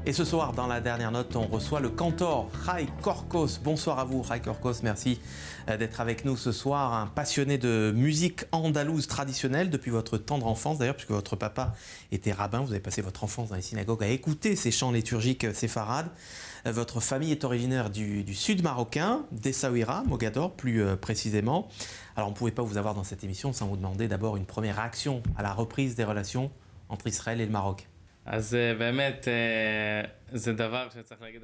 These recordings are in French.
Et ce soir, dans la dernière note, on reçoit le cantor Rai Korkos. Bonsoir à vous, Rai Korkos. Merci d'être avec nous ce soir. Un passionné de musique andalouse traditionnelle depuis votre tendre enfance, d'ailleurs, puisque votre papa était rabbin. Vous avez passé votre enfance dans les synagogues à écouter ces chants liturgiques séfarades. Votre famille est originaire du sud marocain, d'Essaouira, Mogador plus précisément. Alors, on ne pouvait pas vous avoir dans cette émission sans vous demander d'abord une première réaction à la reprise des relations entre Israël et le Maroc.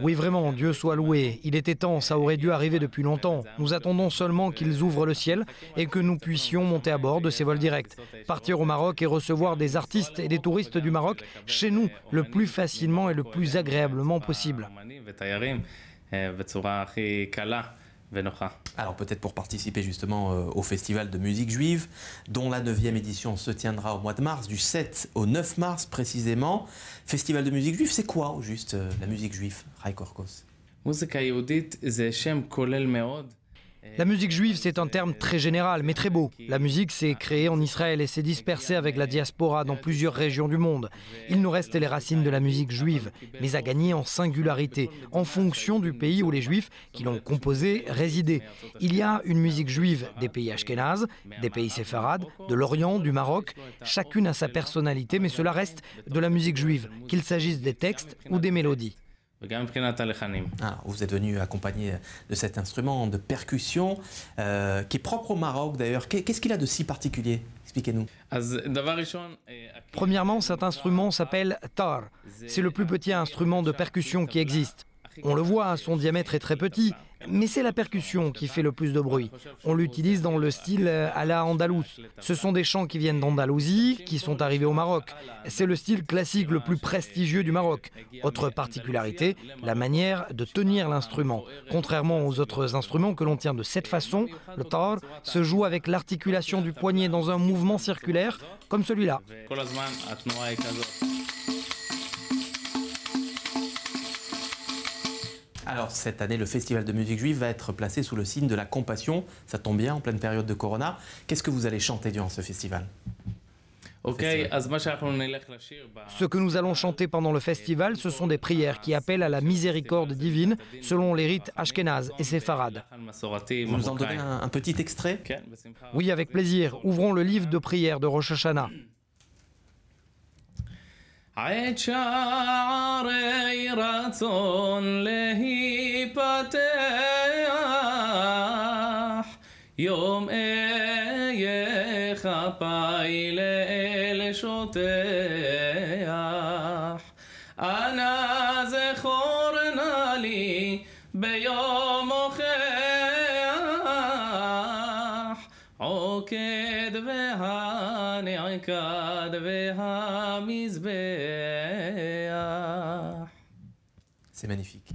Oui, vraiment, Dieu soit loué. Il était temps, ça aurait dû arriver depuis longtemps. Nous attendons seulement qu'ils ouvrent le ciel et que nous puissions monter à bord de ces vols directs. Partir au Maroc et recevoir des artistes et des touristes du Maroc chez nous le plus facilement et le plus agréablement possible. Alors peut-être pour participer justement au festival de musique juive, dont la 9e édition se tiendra au mois de mars, du 7 au 9 mars précisément. Festival de musique juive, c'est quoi au juste la musique juive, Rai Korkos? La musique juive, c'est un terme très général, mais très beau. La musique s'est créée en Israël et s'est dispersée avec la diaspora dans plusieurs régions du monde. Il nous reste les racines de la musique juive, mais à gagner en singularité, en fonction du pays où les juifs qui l'ont composée résidaient. Il y a une musique juive des pays ashkénazes, des pays séfarades, de l'Orient, du Maroc. Chacune a sa personnalité, mais cela reste de la musique juive, qu'il s'agisse des textes ou des mélodies. Alors, vous êtes venu accompagné de cet instrument de percussion qui est propre au Maroc d'ailleurs. Qu'est-ce qu'il a de si particulier? Expliquez-nous. Premièrement, cet instrument s'appelle tar. C'est le plus petit instrument de percussion qui existe. On le voit, son diamètre est très petit, mais c'est la percussion qui fait le plus de bruit. On l'utilise dans le style à la andalouse. Ce sont des chants qui viennent d'Andalousie, qui sont arrivés au Maroc. C'est le style classique le plus prestigieux du Maroc. Autre particularité, la manière de tenir l'instrument. Contrairement aux autres instruments que l'on tient de cette façon, le tar se joue avec l'articulation du poignet dans un mouvement circulaire, comme celui-là. Alors cette année, le festival de musique juive va être placé sous le signe de la compassion. Ça tombe bien en pleine période de Corona. Qu'est-ce que vous allez chanter durant ce festival? Ce que nous allons chanter pendant le festival, ce sont des prières qui appellent à la miséricorde divine selon les rites ashkénazes et séfarades. Vous nous en donnez un petit extrait? Oui, avec plaisir. Ouvrons le livre de prières de Rosh Hashanah. עת שערי רצון להיפתח יום אהיה כפי לאל שוטח אנא זכור נא לי ביום הוכח עוקד והנעקד והמזבח. C'est magnifique.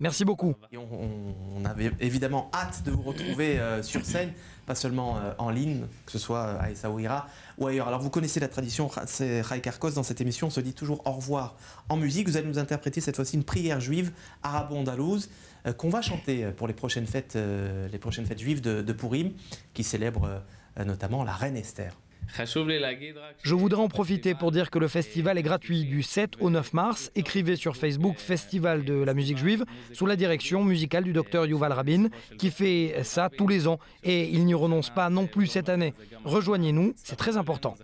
Merci beaucoup. Et on avait évidemment hâte de vous retrouver sur scène, pas seulement en ligne, que ce soit à Essaouira ou ailleurs. Alors vous connaissez la tradition, c'est Rai Korkos, dans cette émission on se dit toujours au revoir en musique. Vous allez nous interpréter cette fois-ci une prière juive arabo-andalouse qu'on va chanter pour les prochaines fêtes juives de Purim, qui célèbrent notamment la reine Esther. Je voudrais en profiter pour dire que le festival est gratuit du 7 au 9 mars. Écrivez sur Facebook Festival de la musique juive sous la direction musicale du docteur Yuval Rabin qui fait ça tous les ans et il n'y renonce pas non plus cette année. Rejoignez-nous, c'est très important.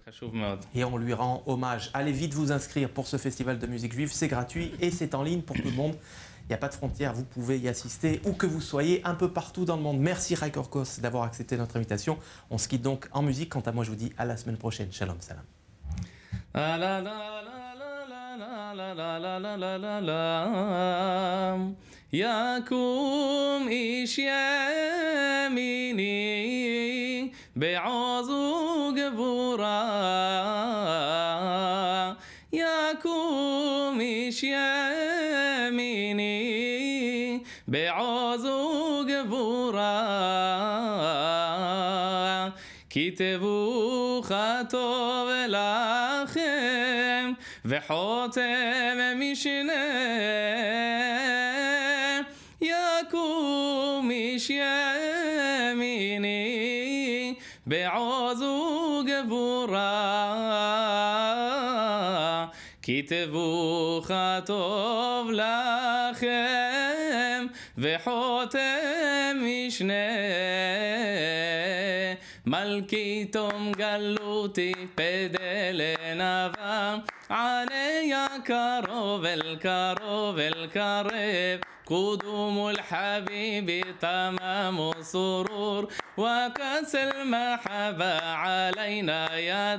Et on lui rend hommage. Allez vite vous inscrire pour ce festival de musique juive, c'est gratuit et c'est en ligne pour tout le monde. Il n'y a pas de frontières, vous pouvez y assister où que vous soyez, un peu partout dans le monde. Merci Rai Korkos d'avoir accepté notre invitation. On se quitte donc en musique. Quant à moi, je vous dis à la semaine prochaine. Shalom, salam. יקום איש ימיני בעוז וגבורה יקום איש ימיני בעוז וגבורה כתבו כתוב לכם וחותם משנה יקום איש ימיני בעוז וגבורה כתבוך טוב לכם וחותם משנה מלכי תום גלותי פדלנבה علي كروب الكروب الكريب قدوم الحبيب تمام سرور وكأس المحبة علينا يا